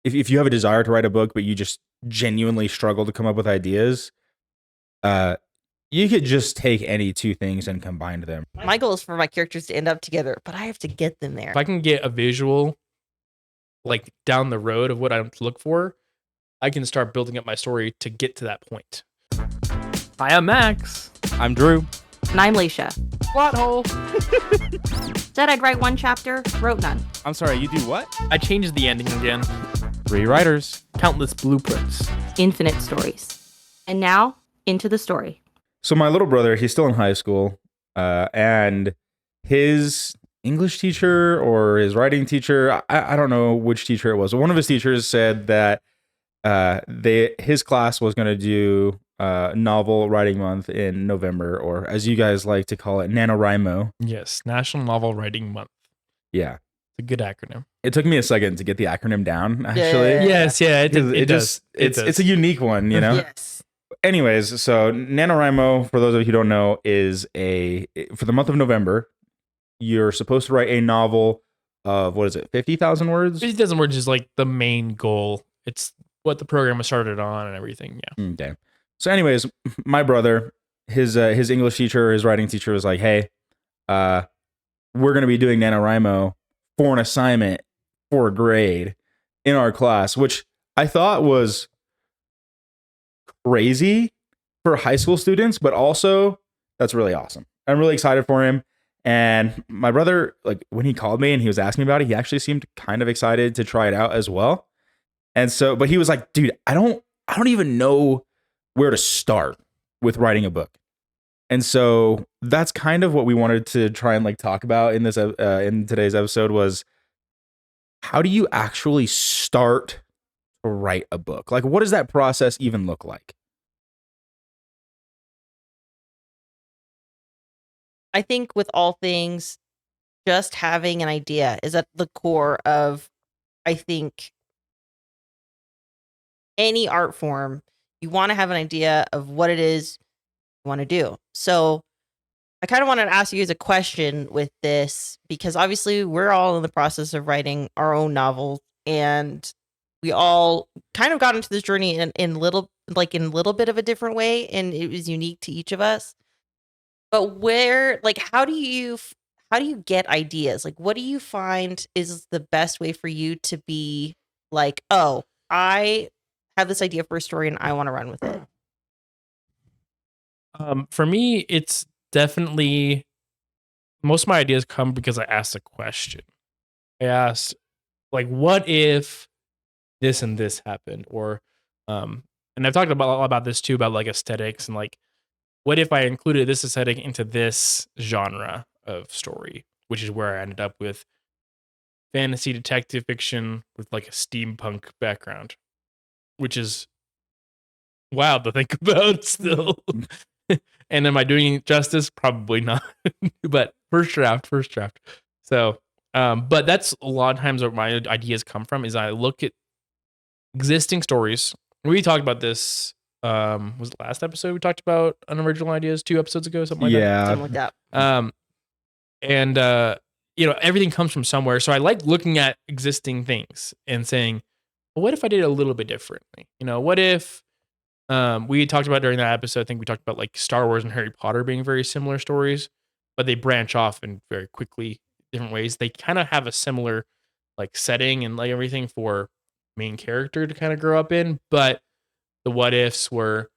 if you have a desire to write a book, but you just genuinely struggle to come up with ideas, uh, you could just take any two things and combine them. My goal is for my characters to end up together, but I have to get them there. If I can get a visual, like down the road of what I look for, I can start building up my story to get to that point. Hi, I'm Max. I'm Drew. And I'm Leisha. Plot hole. Said I'd write one chapter, wrote none. I'm sorry, you do what? I changed the ending again. 3 writers. Countless blueprints. Infinite stories. And now, into the story. So my little brother, he's still in high school, and his English teacher or his writing teacher, I don't know which teacher it was, but one of his teachers said that his class was going to do novel writing month in November, or as you guys like to call it, NaNoWriMo. Yes, National Novel Writing Month. Yeah. It's a good acronym. It took me a second to get the acronym down, actually. Yeah. Yes, yeah, it does. It's a unique one, you know? Yes. Anyways, so NaNoWriMo, for those of you who don't know, is for the month of November, you're supposed to write a novel of, 50,000 words? 50,000 words is like the main goal. It's what the program was started on and everything, yeah. Okay. So anyways, my brother, his English teacher, his writing teacher was like, hey, we're going to be doing NaNoWriMo for an assignment for a grade in our class, which I thought was crazy for high school students, but also that's really awesome. I'm really excited for him. And my brother, like when he called me and he was asking me about it, he actually seemed kind of excited to try it out as well. And so, but he was like, dude, I don't even know where to start with writing a book. And so that's kind of what we wanted to try and like talk about in this in today's episode was, how do you actually start to write a book? Like, what does that process even look like? I think with all things, just having an idea is at the core of, I think, any art form. You want to have an idea of what it is you want to do. So I kind of wanted to ask you guys a question with this, because obviously we're all in the process of writing our own novels, and we all kind of got into this journey in little bit of a different way, and it was unique to each of us. But how do you get ideas? Like, what do you find is the best way for you to be like, oh, I have this idea for a story and I want to run with it? For me, it's definitely most of my ideas come because I asked a question. I asked, like, what if this and this happened? Or, and I've talked a lot about this too, about like aesthetics and like, what if I included this aesthetic into this genre of story, which is where I ended up with fantasy detective fiction with like a steampunk background, which is wild to think about still. And am I doing it justice? Probably not. But first draft. So, but that's a lot of times where my ideas come from is I look at existing stories. We talked about this. Was it last episode we talked about unoriginal ideas 2 episodes ago, something like that? Something like that. And everything comes from somewhere. So I like looking at existing things and saying, well, what if I did it a little bit differently? What if we talked about during that episode, I think we talked about like Star Wars and Harry Potter being very similar stories, but they branch off in very quickly different ways. They kind of have a similar like setting and like everything for main character to kind of grow up in, but the what ifs were,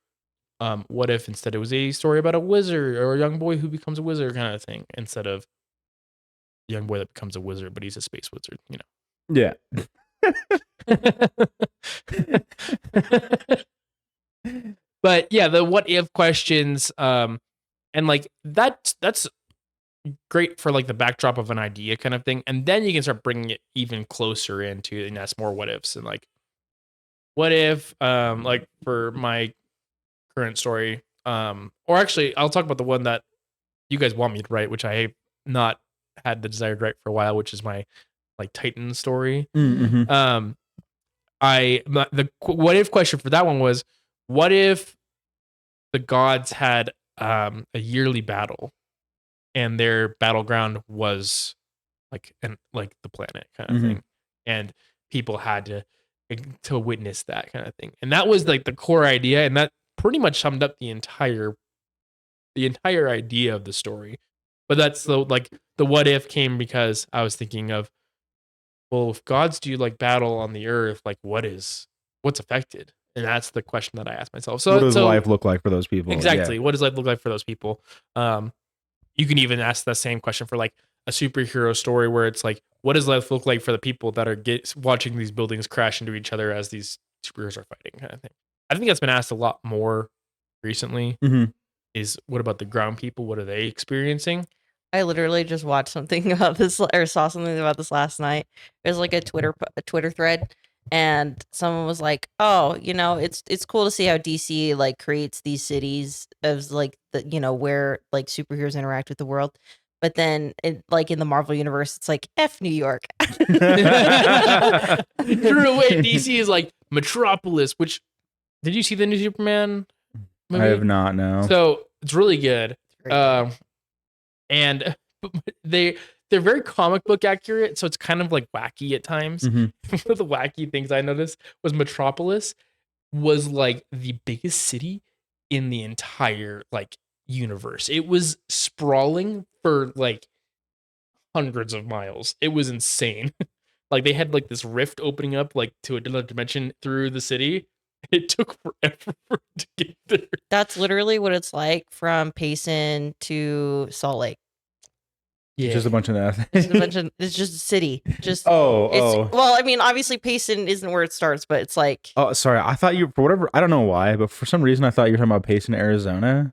what if instead it was a story about a wizard or a young boy who becomes a wizard kind of thing, instead of a young boy that becomes a wizard, but he's a space wizard, Yeah. But yeah, the what if questions, and like that's great for like the backdrop of an idea kind of thing, and then you can start bringing it even closer into and ask more what ifs and like, what if, like for my current story, or actually I'll talk about the one that you guys want me to write, which I have not had the desire to write for a while, which is my like Titan story. Mm-hmm. The what if question for that one was, what if the gods had a yearly battle and their battleground was like the planet kind of thing, and people had to to witness that kind of thing. And that was like the core idea, and that pretty much summed up the entire idea of the story. But that's the what if came because I was thinking of, well, if gods do like battle on the earth, like what's affected? And that's the question that I asked myself. So what does so, life look like for those people? exactly. What does life look like for those people? You can even ask the same question for like a superhero story where it's like, what does life look like for the people that are watching these buildings crash into each other as these superheroes are fighting, kind of thing. I think that's been asked a lot more recently. Mhm. Is what about the ground people? What are they experiencing? I literally just watched something about this or saw something about this last night. It was like a Twitter thread, and someone was like, "Oh, it's cool to see how DC like creates these cities as like where like superheroes interact with the world." But then, like in the Marvel universe, it's like F New York. True. Wait, DC is like Metropolis. Which did you see the new Superman movie? I have not. No. So it's really good. And they're very comic book accurate, so it's kind of like wacky at times. Mhm. One of the wacky things I noticed was Metropolis was like the biggest city in the entire like universe. It was sprawling for like hundreds of miles. It was insane. Like they had like this rift opening up like to another dimension through the city. It took forever to get there. That's literally what it's like from Payson to Salt Lake. Yeah. Just a bunch of that. It's just a city. Just Oh. well, I mean, obviously Payson isn't where it starts, but it's like Oh, sorry. I thought you, for whatever, I don't know why, but for some reason I thought you were talking about Payson, Arizona.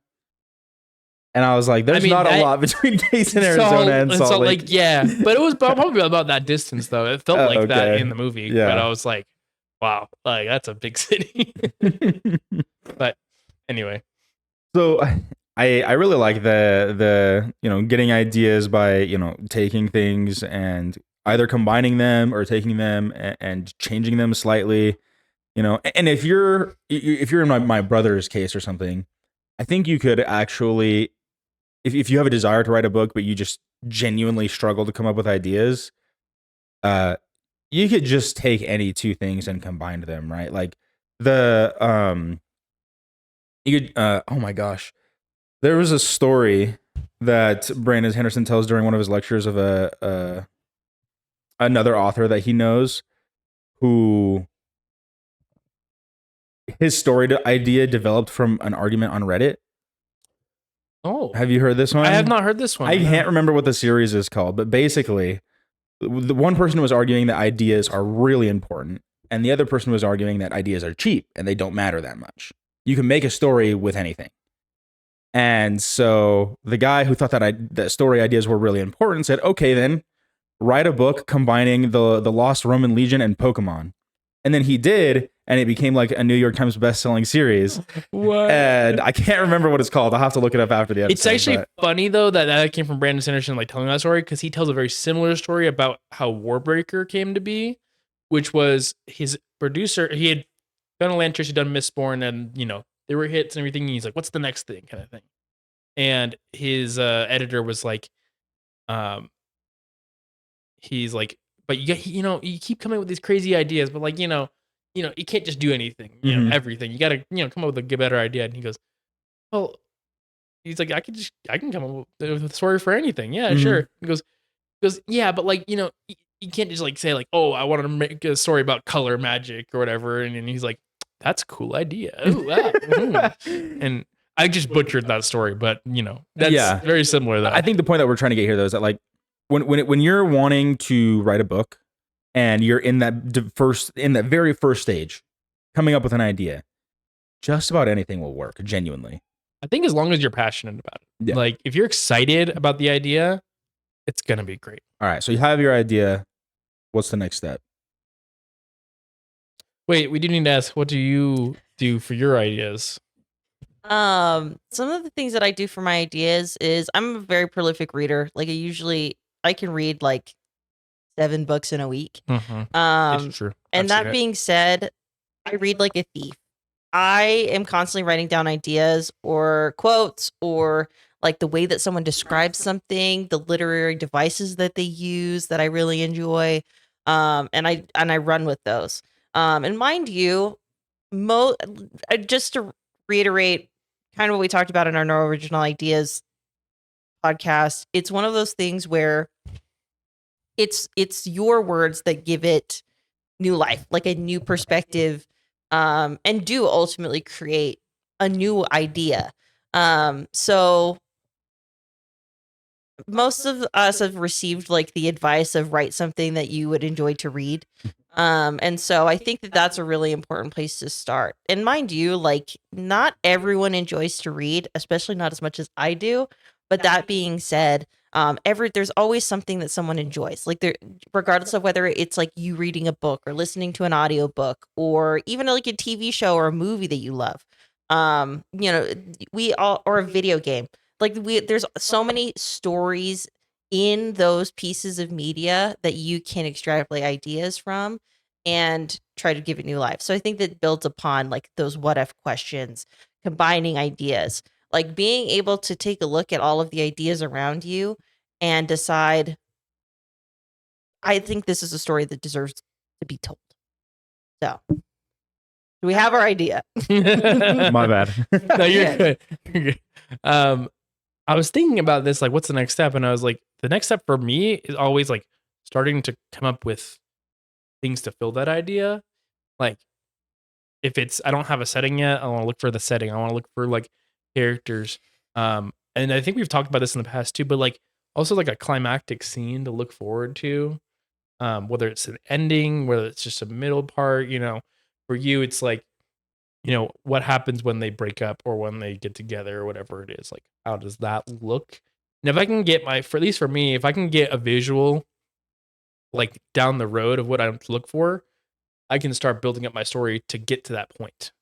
And I was like, there's not a lot between Payson, Arizona and Salt Lake. Yeah, but it was probably about that distance though. It felt like that okay. in the movie. Yeah. But I was like, wow, like that's a big city. But anyway. So I really like the getting ideas by taking things and either combining them or taking them and changing them slightly, and if you're in my brother's case or something, I think you could actually, if you have a desire to write a book but you just genuinely struggle to come up with ideas, you could just take any two things and combine them, right? Like you could oh my gosh. There was a story that Brandon Henderson tells during one of his lectures of another author that he knows, who his story idea developed from an argument on Reddit. Oh, Have you heard this one? I have not heard this one. I can't remember what the series is called, but basically, the one person was arguing that ideas are really important, and the other person was arguing that ideas are cheap and they don't matter that much. You can make a story with anything. And so the guy who thought that story ideas were really important said, okay, then write a book combining the Lost Roman Legion and Pokemon. And then he did, and it became like a New York Times best-selling series. What? And I can't remember what it's called. I'll have to look it up after the episode. It's actually funny though that came from Brandon Sanderson, like telling that story, because he tells a very similar story about how Warbreaker came to be, which was his producer. He had done Elantris, he'd done Mistborn, and there were hits and everything. And he's like, "What's the next thing?" kind of thing. And his editor was like, he's like, "But you keep coming up with these crazy ideas, but like you can't just do anything, everything. You got to come up with a better idea." And he goes, "Well." He's like, I can come up with a story for anything. Yeah, sure. He goes, yeah, but like, you can't just like say like, oh, I want to make a story about color magic or whatever. And then he's like, that's a cool idea. Ooh, wow. And I just butchered that story, but that's very similar though. I think the point that we're trying to get here though is that like when you're wanting to write a book and you're in that very first stage, coming up with an idea, just about anything will work, genuinely. I think as long as you're passionate about it. Yeah. Like if you're excited about the idea, it's going to be great. All right. So you have your idea. What's the next step? Wait, we do need to ask, what do you do for your ideas? Some of the things that I do for my ideas is I'm a very prolific reader. Like I can read like 7 books in a week. It's true. And that being said, I read like a thief. I am constantly writing down ideas or quotes or like the way that someone describes something, the literary devices that they use that I really enjoy. And I run with those. And mind you, just to reiterate kind of what we talked about in our No Original Ideas podcast, it's one of those things where it's your words that give it new life, like a new perspective, and do ultimately create a new idea. So most of us have received like the advice of write something that you would enjoy to read. And so I think that that's a really important place to start. And mind you, like not everyone enjoys to read, especially not as much as I do. But that being said, there's always something that someone enjoys. Like there, regardless of whether it's like you reading a book or listening to an audiobook or even like a TV show or a movie that you love. We all or a video game. Like there's so many stories in those pieces of media that you can extrapolate ideas from and try to give it new life. So I think that builds upon like those what if questions, combining ideas, like being able to take a look at all of the ideas around you and decide, I think this is a story that deserves to be told. So we have our idea. My bad. No, you're Yeah. good. You're good. I was thinking about this, like, what's the next step? And I was like, the next step for me is always like starting to come up with things to fill that idea. Like, if it's, I don't have a setting yet, I want to look for the setting. I want to look for like characters. And I think we've talked about this in the past too, but like also like a climactic scene to look forward to. Whether it's an ending, whether it's just a middle part, for you, it's like, what happens when they break up or when they get together or whatever it is. Like, how does that look? And if I can get at least for me, if I can get a visual like down the road of what I look for, I can start building up my story to get to that point.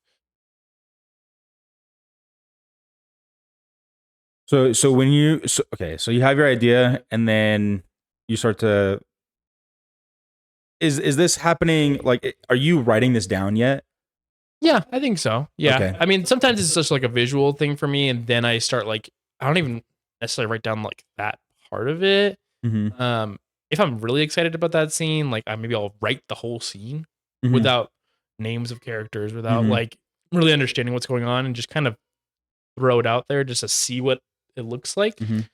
So when you so you have your idea and then you start to is this happening, like are you writing this down yet? Yeah, I think so. Yeah. Okay. I mean, sometimes it's just like a visual thing for me. And then I start like, I don't even necessarily write down like that part of it. Mm-hmm. If I'm really excited about that scene, like maybe I'll write the whole scene Mhm. without names of characters, without Mhm. like really understanding what's going on and just kind of throw it out there just to see what it looks like. Mhm.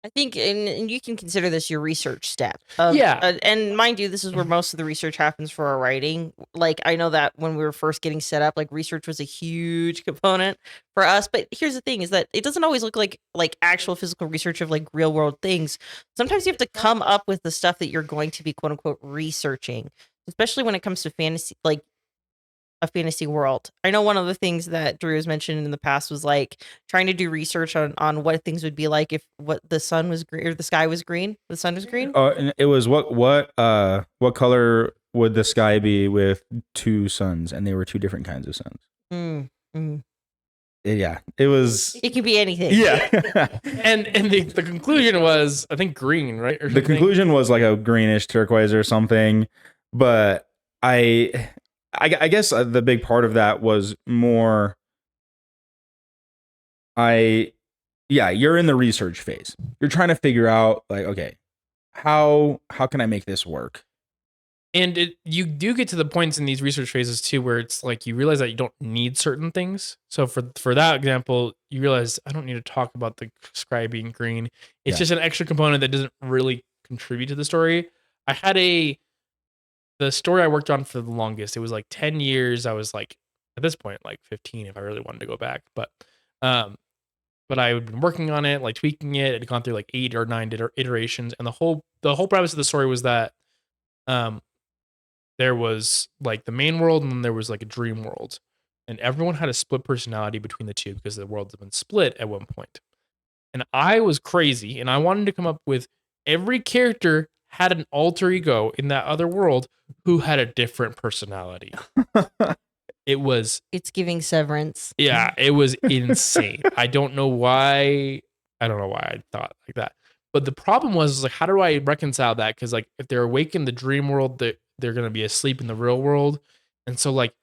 I think, and you can consider this your research step. Yeah. And mind you, this is where most of the research happens for our writing. Like, I know that when we were first getting set up, like research was a huge component for us. But here's the thing: is that it doesn't always look like actual physical research of like real world things. Sometimes you have to come up with the stuff that you're going to be quote unquote researching, especially when it comes to fantasy, like a fantasy world. I know one of the things that Drew has mentioned in the past was like trying to do research on what things would be like if what the sun was green or the sky was green, the sun was green. And it was what color would the sky be with two suns, and they were two different kinds of suns. Yeah, it was. It could be anything. Yeah. And the conclusion was, I think, green, right? Or The something. conclusion was like a greenish turquoise or something, but I guess the big part of that was more. You're in the research phase. You're trying to figure out like, okay, how can I make this work? And you do get to the points in these research phases too, where it's like you realize that you don't need certain things. So for that example, you realize I don't need to talk about the sky being green. It's Yeah. just an extra component that doesn't really contribute to the story. I had the story I worked on for the longest. It was like 10 years. I was like at this point like 15 if I really wanted to go back, but I had been working on it, like tweaking it. It had gone through like 8 or 9 iterations, and the whole premise of the story was that there was like the main world and then there was like a dream world, and everyone had a split personality between the two because the worlds had been split at one point. And I was crazy, and I wanted to come up with every character had an alter ego in that other world who had a different personality. It's giving Severance. Yeah, it was insane. I don't know why I thought like that. But the problem was like, how do I reconcile that? Because like, if they're awake in the dream world, they're gonna be asleep in the real world, and so like,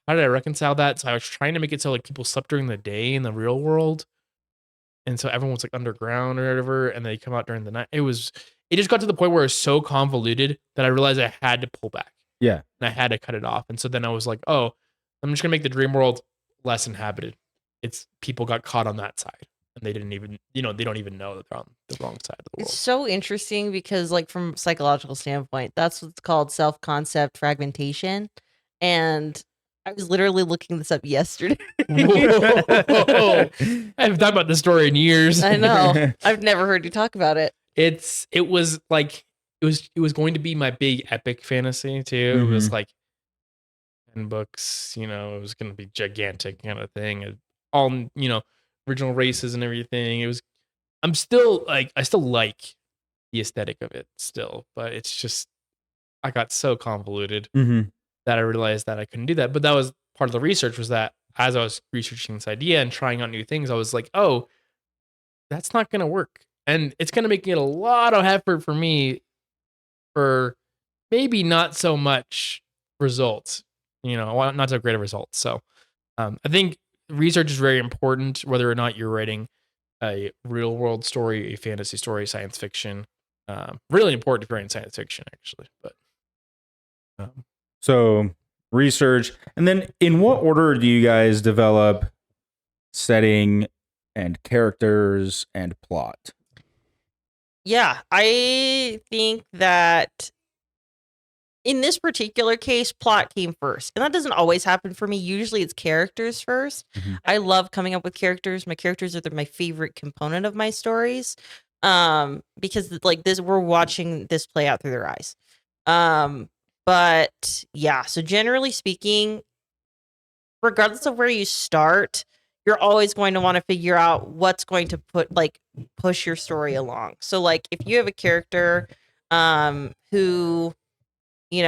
how did I reconcile that? So I was trying to make it so like people slept during the day in the real world, and so everyone was like underground or whatever, and they come out during the night. It just got to the point where it was so convoluted that I realized I had to pull back. Yeah. And I had to cut it off. And so then I was like, oh, I'm just gonna make the dream world less inhabited. It's people got caught on that side. And they didn't even, they don't even know that they're on the wrong side of the It's world. so interesting because, like, from a psychological standpoint, that's what's called self-concept fragmentation. And I was literally looking this up yesterday. Whoa. I haven't thought about this story in years. I know. I've never heard you talk about it. It was like it was going to be my big epic fantasy too. It was like 10 books, it was gonna be gigantic kind of thing. All original races and everything. I still like the aesthetic of it still, but it's just I got so convoluted that I realized that I couldn't do that. But that was part of the research, was that as I was researching this idea and trying out new things, I was like, oh, that's not gonna work. And it's gonna make it a lot of effort for me for maybe not so much results, not so great of results. So I think research is very important, whether or not you're writing a real world story, a fantasy story, science fiction. Really important if you're writing science fiction, actually. But So research, and then in what order do you guys develop setting and characters and plot? Yeah, I think that in this particular case, plot came first. And that doesn't always happen for me. Usually it's characters first. I love coming up with characters. My characters are my favorite component of my stories. Because like this, we're watching this play out through their eyes. But yeah, so generally speaking, regardless of where you start, you're always going to want to figure out what's going to push your story along. So like if you have a character who is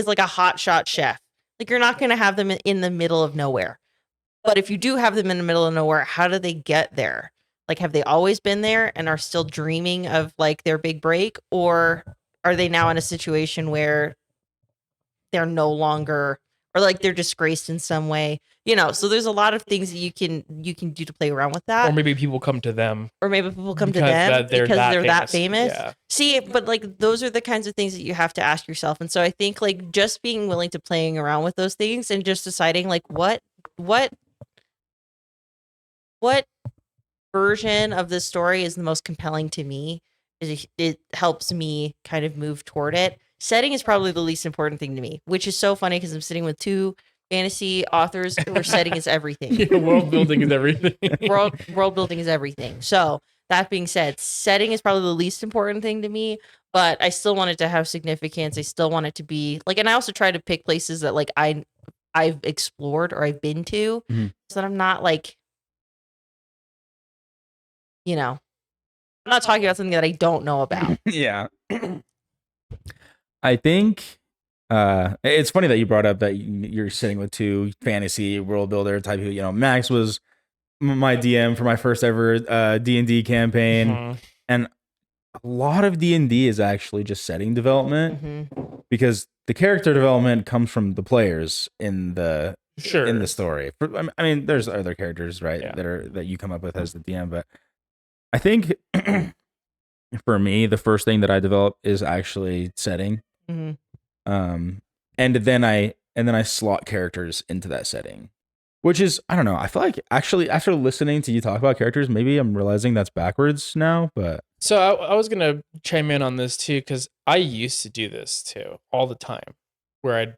like a hotshot chef, like you're not going to have them in the middle of nowhere. But if you do have them in the middle of nowhere, how do they get there? Like, have they always been there and are still dreaming of like their big break, or are they now in a situation where they're no longer, or like they're disgraced in some way? So there's a lot of things that you can do to play around with that. or maybe people come to them. Or maybe people come to Because them that they're because that they're that famous. famous. Yeah. See, but like those are the kinds of things that you have to ask yourself. And so I think like just being willing to playing around with those things and just deciding like what version of the story is the most compelling to me, it helps me kind of move toward it. Setting is probably the least important thing to me, which is so funny because I'm sitting with two fantasy authors where setting is everything. Yeah, world building is everything. World building is everything. So that being said, setting is probably the least important thing to me, but I still want it to have significance. I still want it to be like, and I also try to pick places that like I've explored or I've been to, so that I'm not like, I'm not talking about something that I don't know about. Yeah. I think it's funny that you brought up that you're sitting with two fantasy world builder type people. Max was my DM for my first ever D&D campaign, and a lot of D&D is actually just setting development because the character development comes from the players in the story. I mean, there's other characters, right, that you come up with as the DM, but I think for me, the first thing that I develop is actually setting. And then I slot characters into that setting, which is, I don't know. I feel like actually after listening to you talk about characters, maybe I'm realizing that's backwards now, but. So I was going to chime in on this too, because I used to do this too all the time, where I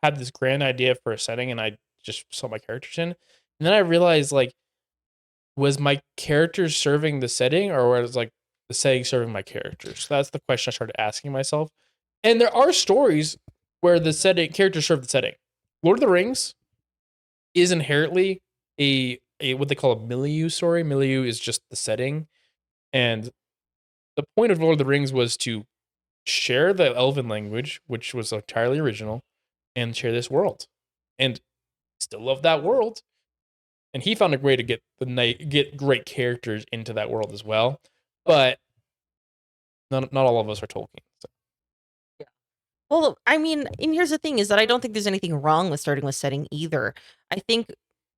had this grand idea for a setting and I just saw my characters in. And then I realized, like, was my characters serving the setting, or was like the setting serving my characters? So that's the question I started asking myself. And there are stories where the characters serve the setting. Lord of the Rings is inherently a what they call a milieu story. Milieu is just the setting. And the point of Lord of the Rings was to share the Elven language, which was entirely original, and share this world. And still love that world. And he found a way to get great characters into that world as well. But not all of us are Tolkien. So. Yeah. Well, I mean, and here's the thing is that I don't think there's anything wrong with starting with setting either. I think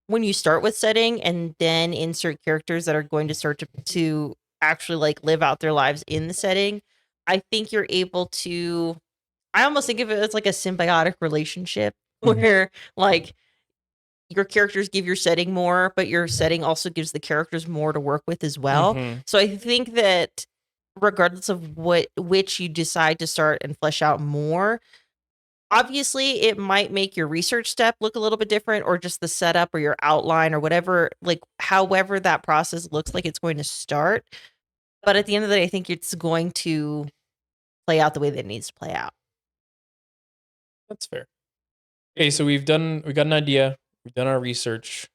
when you start with setting and then insert characters that are going to start to actually like live out their lives in the setting, I think you're able to I almost think of it as like a symbiotic relationship Mhm. where like your characters give your setting more, but your setting also gives the characters more to work with as well. Mhm. So I think that regardless of which you decide to start and flesh out more, obviously it might make your research step look a little bit different, or just the setup or your outline or whatever, like however that process looks like it's going to start. But at the end of the day, I think it's going to play out the way that it needs to play out. That's fair. Okay, so we got an idea. We've done our research.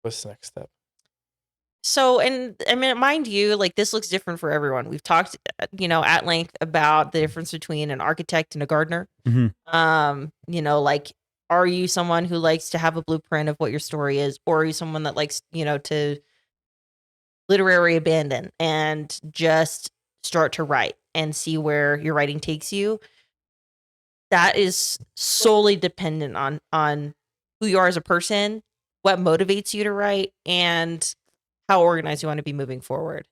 What's the next step? So, and I mean, mind you, like this looks different for everyone. We've talked, at length about the difference between an architect and a gardener. Mhm. Like, are you someone who likes to have a blueprint of what your story is, or are you someone that likes, to literary abandon and just start to write and see where your writing takes you? That is solely dependent on who you are as a person, what motivates you to write, and how organized you want to be moving forward.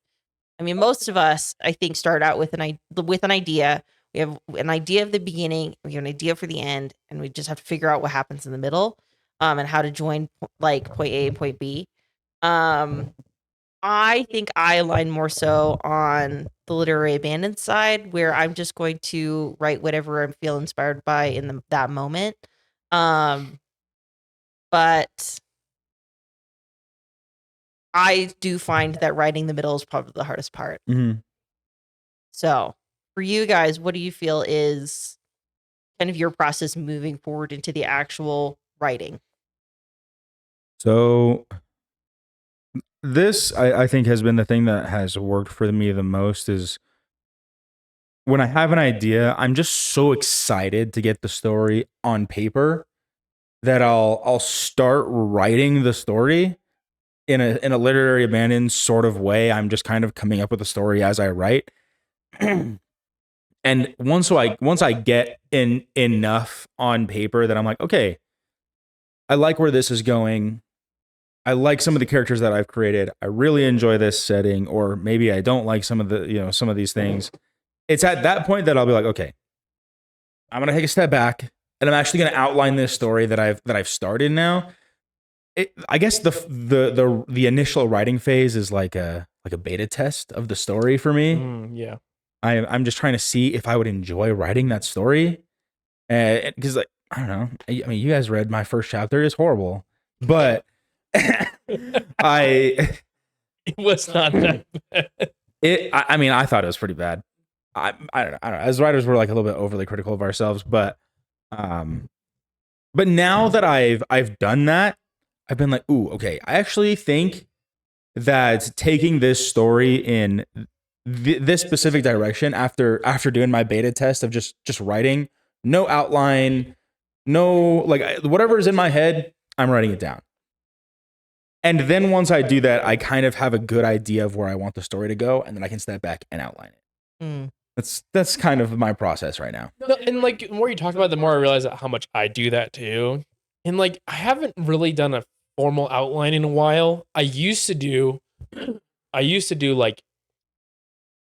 I mean, most of us, I think, start out with an idea. We have an idea of the beginning, we have an idea for the end, and we just have to figure out what happens in the middle, and how to join like point A and point B. I think I align more so on the literary abandon side, where I'm just going to write whatever I feel inspired by in that moment. Um, but I do find that writing the middle is probably the hardest part. Mhm. So, for you guys, what do you feel is kind of your process moving forward into the actual writing? So this, I think, has been the thing that has worked for me the most. Is when I have an idea, I'm just so excited to get the story on paper that I'll start writing the story in a literary abandon sort of way. I'm just kind of coming up with a story as I write. And once I get in enough on paper that I'm like, okay, I like where this is going. I like some of the characters that I've created. I really enjoy this setting, or maybe I don't like some of some of these things. It's at that point that I'll be like, okay, I'm gonna take a step back, and I'm actually gonna outline this story that I've started now. I guess the initial writing phase is like a beta test of the story for me. Yeah. I'm just trying to see if I would enjoy writing that story, because like I don't know. I mean, you guys read my first chapter; it's horrible, but I It was not that bad. I mean, I thought it was pretty bad. I don't know. As writers, we're like a little bit overly critical of ourselves, but now that I've done that, I've been like, ooh, okay. I actually think that taking this story in this specific direction after doing my beta test of just writing, no outline, no like whatever is in my head, I'm writing it down. And then once I do that, I kind of have a good idea of where I want the story to go, and then I can step back and outline it. Mm. That's kind of my process right now. No, and like the more you talk about it, the more I realize how much I do that too. And like I haven't really done a formal outline in a while. I used to do like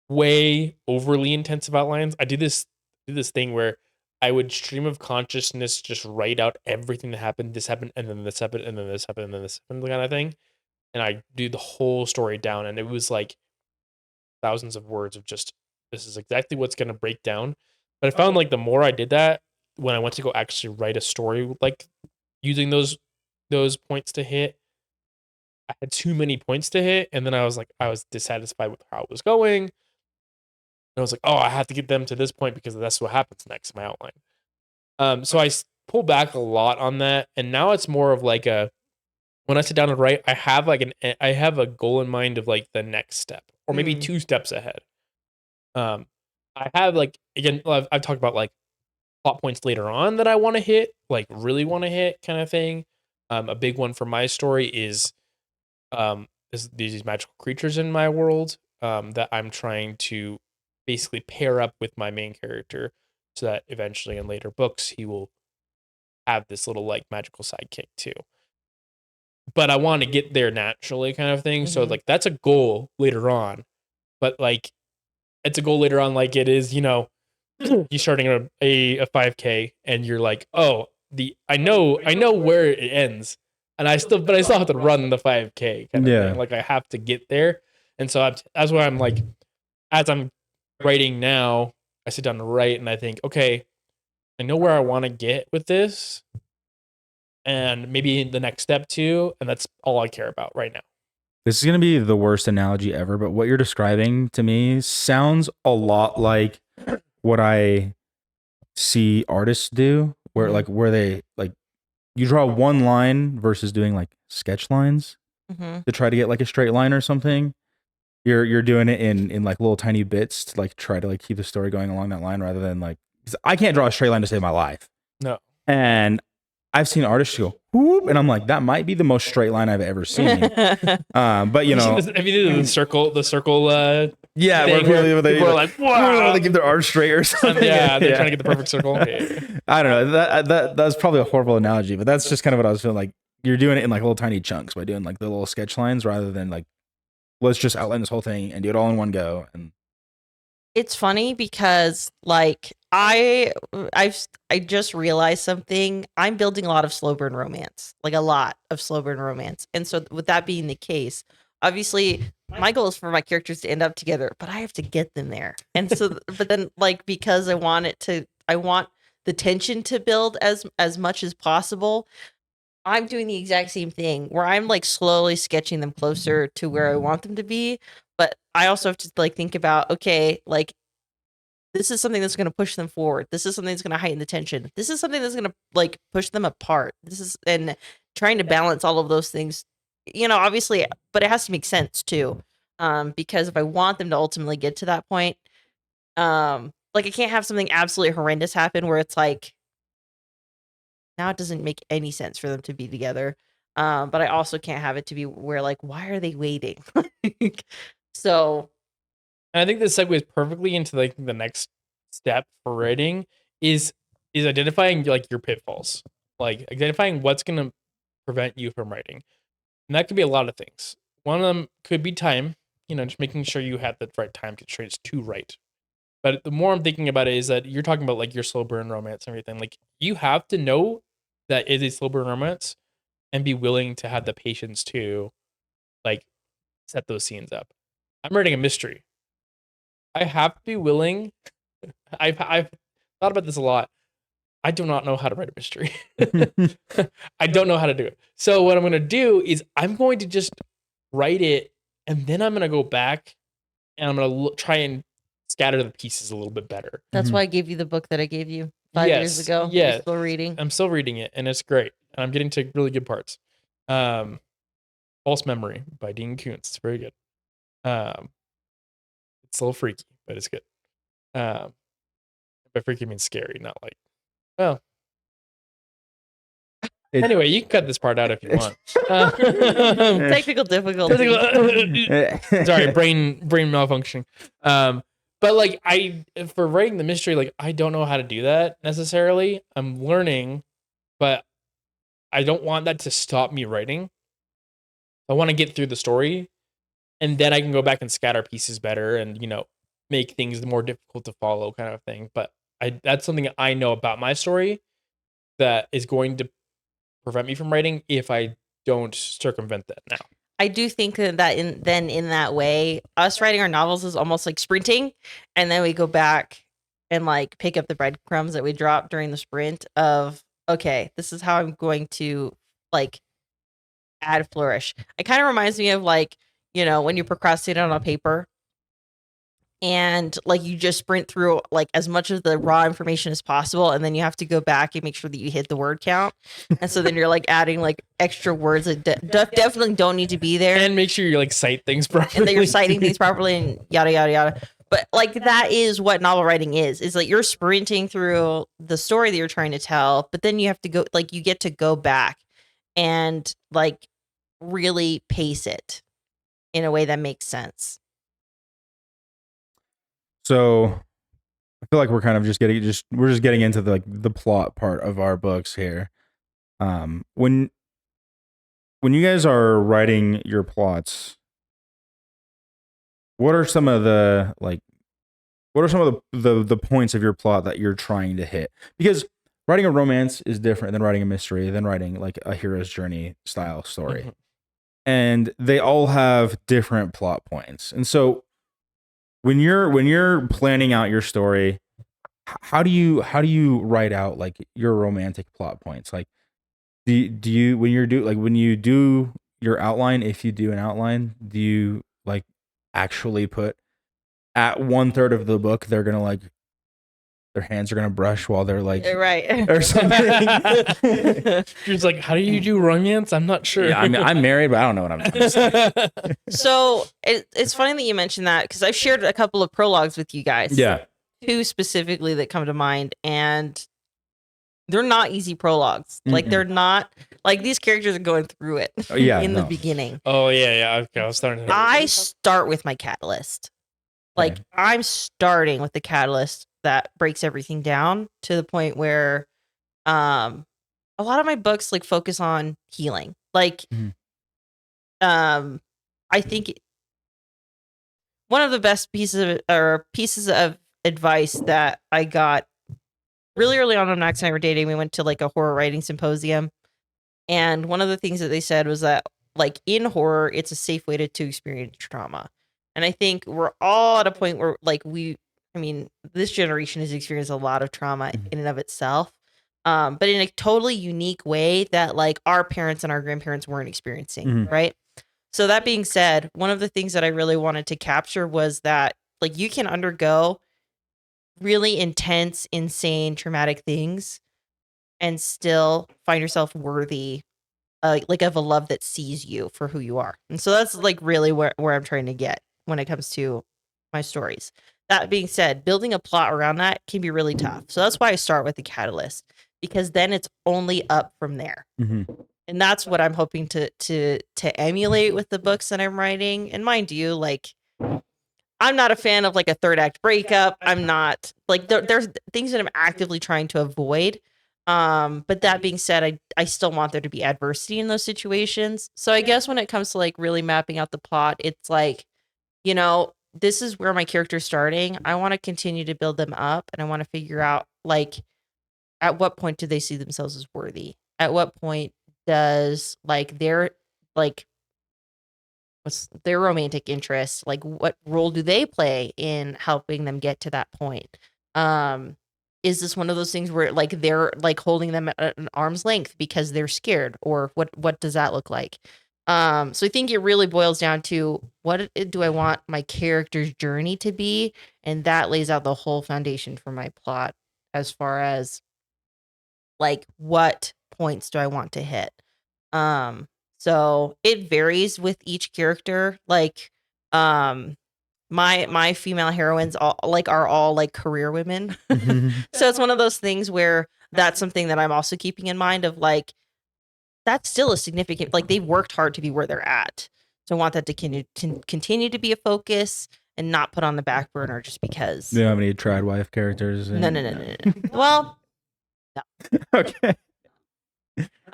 way overly intensive outlines. I do this thing where I would stream of consciousness just write out everything that happened. This happened, and then this happened, and then this happened, and then this happened, kind of thing. And I do the whole story down, and it was like thousands of words of just this is exactly what's gonna break down. But I found like the more I did that, when I went to go actually write a story, like using those points to hit, I had too many points to hit, and then I was dissatisfied with how it was going. And I was like, oh, I have to get them to this point because that's what happens next in my outline. So I pull back a lot on that, and now it's more of like a when I sit down and write, I have a goal in mind of like the next step, or maybe 2 steps ahead. I have like again, I've talked about like plot points later on that I want to hit, like really want to hit, kind of thing. A big one for my story is these magical creatures in my world that I'm trying to basically pair up with my main character, so that eventually in later books he will have this little like magical sidekick too. But I want to get there naturally, kind of thing. So Mhm. like that's a goal later on, but like it's a goal later on, like it is, you starting a 5K and you're like, oh, I know where it ends, and I still have to run the 5K kind of Yeah. thing. Like I have to get there, and so that's why I'm like, as I'm writing now, I sit down to write and I think, okay, I know where I want to get with this, and maybe the next step too, and that's all I care about right now. This is going to be the worst analogy ever, but what you're describing to me sounds a lot like what I see artists do, where where they like you draw one line versus doing like sketch lines Mm-hmm. to try to get like a straight line or something. You're doing it in like little tiny bits to like try to like keep the story going along that line rather than like 'cause I can't draw a straight line to save my life. No. And I've seen artists go whoop, and I'm like, that might be the most straight line I've ever seen. But you know, Have you did the circle yeah, thing where they, people are like, wow. they give their arms straight or something. yeah, they're trying to get the perfect circle. Yeah. I don't know. That's probably a horrible analogy, but that's just kind of what I was feeling like. You're doing it in like little tiny chunks by doing like the little sketch lines rather than like, let's just outline this whole thing and do it all in one go. And It's funny because like I just realized something. I'm building a lot of slow burn romance, like a lot of slow burn romance. And so with that being the case, obviously my goal is for my characters to end up together, but I have to get them there. And so but then like because I want the tension to build as much as possible. I'm doing the exact same thing where I'm like slowly sketching them closer to where I want them to be. But I also have to like think about, okay, like this is something that's going to push them forward. This is something that's going to heighten the tension. This is something that's going to like push them apart. And trying to balance all of those things, obviously, but it has to make sense too. Because if I want them to ultimately get to that point, like I can't have something absolutely horrendous happen where it's like, now it doesn't make any sense for them to be together. But I also can't have it to be where like, why are they waiting? So And I think this segues perfectly into like the next step for writing is identifying like your pitfalls, like identifying what's going to prevent you from writing. And that could be a lot of things. One of them could be time, just making sure you have the right time constraints to write. But the more I'm thinking about it is that you're talking about like your slow burn romance and everything. Like you have to know that it is slow burn romance and be willing to have the patience to like set those scenes up. I'm writing a mystery. I have to be willing. I've thought about this a lot. I do not know how to write a mystery. I don't know how to do it. So what I'm going to do is I'm going to just write it, and then I'm going to go back and I'm going to try and scatter the pieces a little bit better. that's Mhm. why I gave you the book that I gave you 5 years Yes, ago. yeah. You're still reading. I'm still reading it, and it's great. And I'm getting to really good parts. False Memory by Dean Koontz. It's very good. It's a little freaky, but it's good. By freaky means scary, not like, well. It- Anyway, you can cut this part out if you want. Technical difficulty. Sorry, brain malfunctioning. But like for writing the mystery, like I don't know how to do that necessarily. I'm learning, but I don't want that to stop me writing. I want to get through the story, and then I can go back and scatter pieces better, and make things more difficult to follow, kind of thing. But that's something I know about my story that is going to prevent me from writing if I don't circumvent that now. I do think that in that way, us writing our novels is almost like sprinting, and then we go back and like pick up the breadcrumbs that we dropped during the sprint of, okay, this is how I'm going to like add flourish. It kind of reminds me of like, when you procrastinate on a paper and like you just sprint through like as much of the raw information as possible, and then you have to go back and make sure that you hit the word count. And so then you're like adding like extra words that definitely don't need to be there, And make sure you like cite things properly. and then you're citing things properly and yada yada yada. But like that is what novel writing is like you're sprinting through the story that you're trying to tell, but then you have to go, like you get to go back and like really pace it in a way that makes sense. So I feel like we're kind of we're just getting into the plot part of our books here. When you guys are writing your plots, what are some of the like what are some of the points of your plot that you're trying to hit? Because writing a romance is different than writing a mystery, than writing like a hero's journey style story. Mhm. And they all have different plot points. And so when you're planning out your story, how do you write out like your romantic plot points? Like do you when you do your outline, if you do an outline, do you like actually put at 1/3 of the book they're gonna like their hands are gonna brush while they're like Right. or something? She's like, how do you do romance? I'm not sure. Yeah, I'm married, but I don't know what I'm doing. So it's funny that you mentioned that because I've shared a couple of prologues with you guys. Yeah. 2 specifically that come to mind, and they're not easy prologues. Like Mm-mm. they're not like these characters are going through it Oh, yeah, in the no. beginning. Oh yeah. Okay, I was starting to. I start with my catalyst. Like Okay. I'm starting with the catalyst that breaks everything down to the point where a lot of my books like focus on healing. Like Mhm. I think one of the best pieces of advice that I got really early on when Max and I were dating, we went to like a horror writing symposium. And one of the things that they said was that like in horror, it's a safe way to experience trauma. And I think we're all at a point where like this generation has experienced a lot of trauma Mhm. in and of itself. But in a totally unique way that like our parents and our grandparents weren't experiencing, Mhm. right? So that being said, one of the things that I really wanted to capture was that like you can undergo really intense, insane, traumatic things and still find yourself worthy like of a love that sees you for who you are. And so that's like really where I'm trying to get when it comes to my stories. That being said, building a plot around that can be really tough. So that's why I start with the catalyst because then it's only up from there. Mhm. And that's what I'm hoping to emulate with the books that I'm writing. And mind you, like I'm not a fan of like a third act breakup. I'm not like there's things that I'm actively trying to avoid. But that being said, I still want there to be adversity in those situations. So I guess when it comes to like really mapping out the plot, it's like, this is where my character's starting. I want to continue to build them up and I want to figure out like at what point do they see themselves as worthy? At what point does like their like what's their romantic interest, like what role do they play in helping them get to that point? Is this one of those things where like they're like holding them at an arm's length because they're scared, or what does that look like? So I think it really boils down to do I want my character's journey to be, and that lays out the whole foundation for my plot as far as like what points do I want to hit. So it varies with each character. Like, my female heroines are all like career women. Mhm. So it's one of those things where that's something that I'm also keeping in mind of like that's still a significant like they've worked hard to be where they're at. So I want that to continue to be a focus and not put on the back burner just because. Do you have any trad wife characters? No. Well, Okay.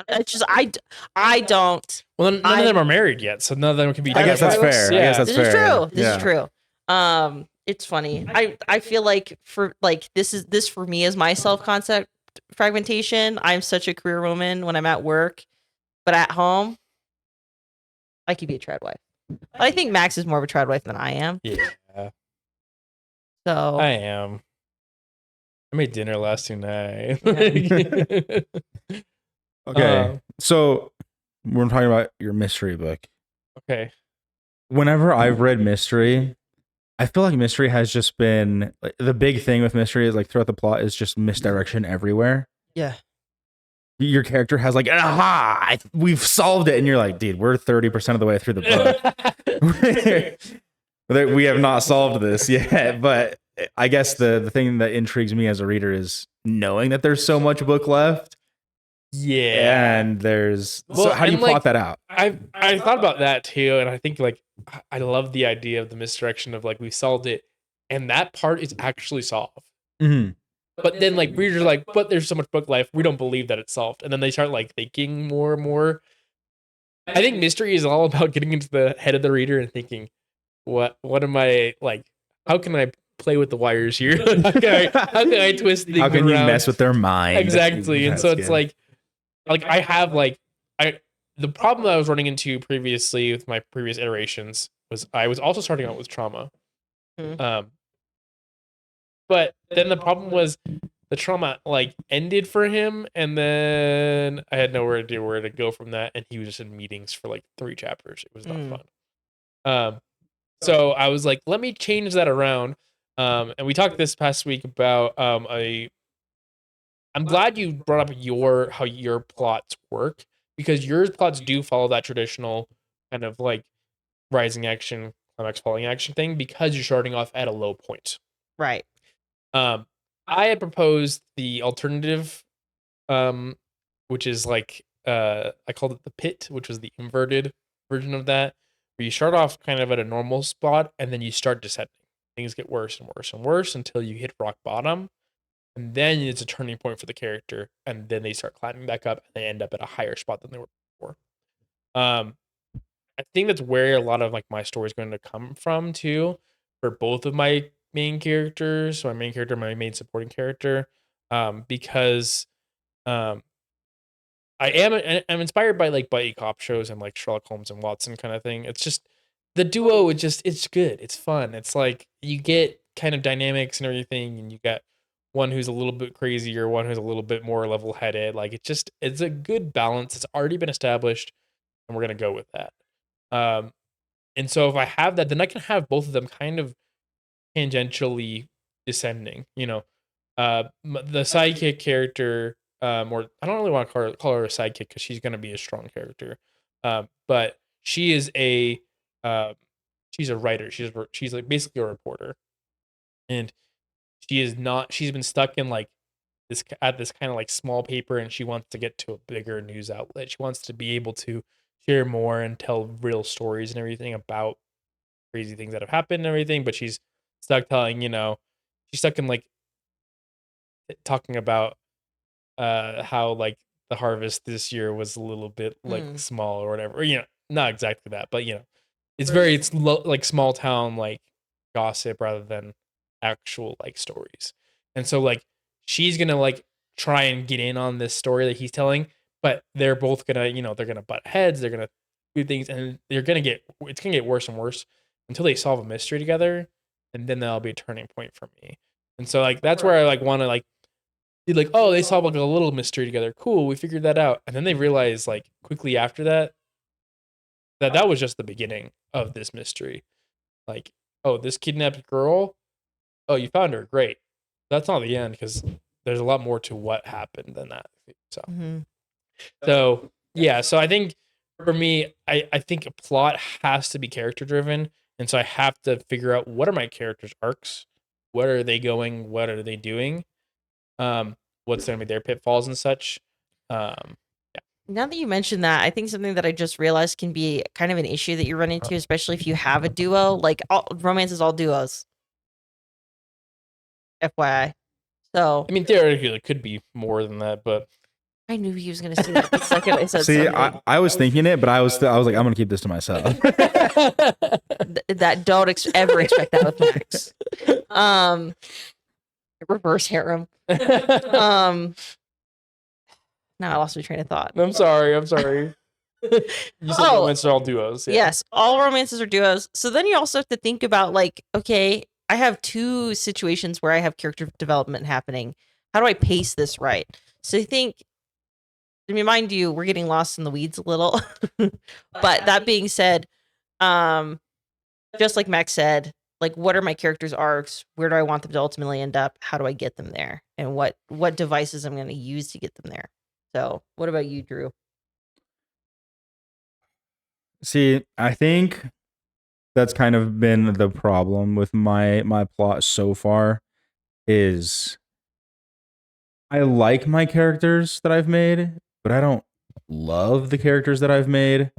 it's just I don't. Well, none of them are married yet, so none of them can be. I guess that's trad fair. wives. I guess that's This is fair. true. This Yeah. is true. It's funny. I feel like this for me is my self-concept fragmentation. I'm such a career woman when I'm at work, but at home, I could be a trad wife. But I think Max is more of a trad wife than I am. Yeah, So I am. I made dinner last night. Okay. So we're talking about your mystery book. Okay. Whenever I've read mystery, I feel like mystery has just been like, the big thing with mystery is like throughout the plot is just misdirection everywhere. yeah. Your character has like, aha, we've solved it. And you're like, dude, we're 30% of the way through the book. We have not solved this yet. But I guess the thing that intrigues me as a reader is knowing that there's so much book left. Yeah. And there's Well, so how do you and, like, plot that out? I thought about that too, and I think like I love the idea of the misdirection of like we solved it, and that part is actually solved. Mm-hmm. But then like readers are like, but there's so much book life, we don't believe that it's solved, and then they start like thinking more and more. I think mystery is all about getting into the head of the reader and thinking, what am I like? How can I play with the wires here? How can I twist things How can you around? mess with their mind? Exactly. And That's so it's good. like I have the problem that I was running into previously with my previous iterations was I was also starting out with trauma. Mhm. But then the problem was the trauma like ended for him, and then I had nowhere to where to go from that, and he was just in meetings for like 3 chapters. It was not Mm. fun. So I was like, let me change that around. And we talked this past week about I'm glad you brought up how your plots work, because your plots do follow that traditional kind of like rising action, climax falling action thing, because you're starting off at a low point. Right. I had proposed the alternative, which is like I called it the pit, which was the inverted version of that, where you start off kind of at a normal spot and then you start descending. Things get worse and worse and worse until you hit rock bottom, and then it's a turning point for the character, and then they start climbing back up and they end up at a higher spot than they were before. I think that's where a lot of like my story is going to come from too, for both of my main characters, so my main character, my main supporting character, because um, I'm inspired by like buddy cop shows and like Sherlock Holmes and Watson kind of thing. It's just the duo. It's good. It's fun. It's like you get kind of dynamics and everything, and you got one who's a little bit crazier, one who's a little bit more level headed. Like it's a good balance. It's already been established, and we're gonna go with that. Um, and so if I have that, then I can have both of them kind of tangentially descending. The sidekick character, or I don't really want to call her a sidekick because she's going to be a strong character. But she is she's a writer. She's like basically a reporter, and she is not. She's been stuck in like this kind of like small paper, and she wants to get to a bigger news outlet. She wants to be able to share more and tell real stories and everything about crazy things that have happened and everything. But she's stuck she's stuck in like talking about how like the harvest this year was a little bit like small or whatever. Or, not exactly that, but like small town like gossip rather than actual like stories. And so like she's gonna like try and get in on this story that he's telling, but they're both gonna they're gonna butt heads, they're gonna do things, and it's gonna get worse and worse until they solve a mystery together, and then that'll be a turning point for me. And so like that's where I like want to like be like, oh, they solve like a little mystery together, cool, we figured that out, and then they realize like quickly after that that was just the beginning of this mystery. Like, oh, this kidnapped girl, oh, you found her, great. That's not the end, because there's a lot more to what happened than that. So Mhm. so yeah, so I think for me, I think a plot has to be character driven, and so I have to figure out what are my characters' arcs, what are they going, what are they doing, what's going to be their pitfalls and such. Um, Now that you mentioned that, I think something that I just realized can be kind of an issue that you run into, especially if you have a duo. Like romance is all duos. FYI. So I mean, theoretically, it could be more than that, but I knew he was going to say that the second I said See, something. I was thinking it, but I was like, I'm gonna keep this to myself. That don't ever expect that with Max. Reverse harem. Now I lost my train of thought. I'm sorry. You said romance are all duos. Yeah. Yes, all romances are duos. So then you also have to think about like, okay, I have 2 situations where I have character development happening. How do I pace this right? So I think, to remind you, we're getting lost in the weeds a little. But that being said, just like Max said, like what are my characters' arcs? Where do I want them to ultimately end up? How do I get them there? And what devices I'm going to use to get them there? So, what about you, Drew? See, I think that's kind of been the problem with my plot so far is I like my characters that I've made, but I don't love the characters that I've made.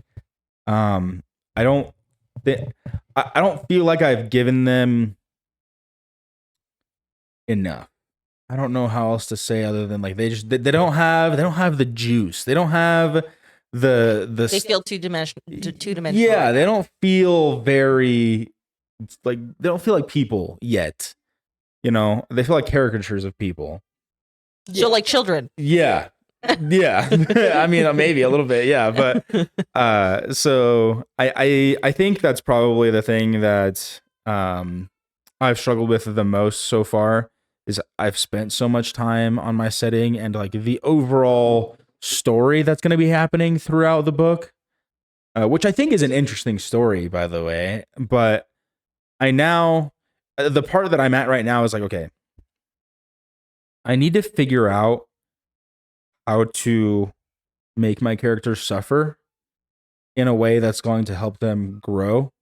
I don't I don't feel like I've given them enough. I don't know how else to say other than like they don't have the juice. They don't have the They feel two-dimensional. yeah, they don't feel very like they don't feel like people yet. you know, they feel like caricatures of people. So like children. Yeah. Yeah. I mean, maybe a little bit. Yeah. But so I think that's probably the thing that I've struggled with the most so far is I've spent so much time on my setting and like the overall story that's going to be happening throughout the book, which I think is an interesting story, by the way. But I now, the part that I'm at right now is like, okay, I need to figure out how to make my characters suffer in a way that's going to help them grow,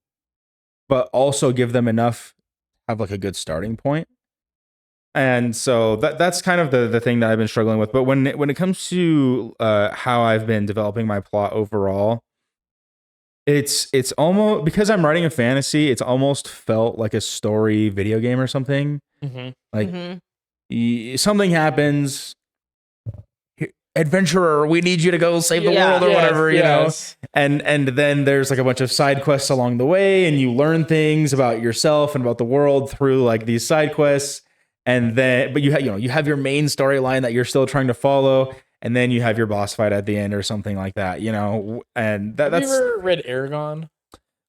but also give them enough, have like a good starting point. And so that's kind of the thing that I've been struggling with. But when it comes to how I've been developing my plot overall, it's almost, because I'm writing a fantasy, it's almost felt like a story video game or something. Mm-hmm. Like Mhm. something happens, adventurer, we need you to go save the world or whatever, you know. And then there's like a bunch of side quests along the way, and you learn things about yourself and about the world through like these side quests. And then, but you have your main storyline that you're still trying to follow, and then you have your boss fight at the end or something like that, you know. And Have that's you ever read Aragon?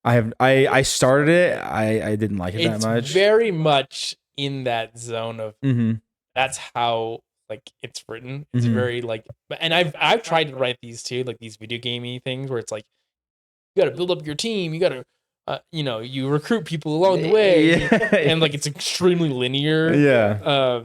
I started it. I didn't like it that It's much. very much in that zone of Mm-hmm. that's how like it's written. It's Mhm. very like, and I've tried to write these too, like these video gamey things where it's like you got to build up your team, you got to you recruit people along the way, Yeah. and like it's extremely linear. Yeah.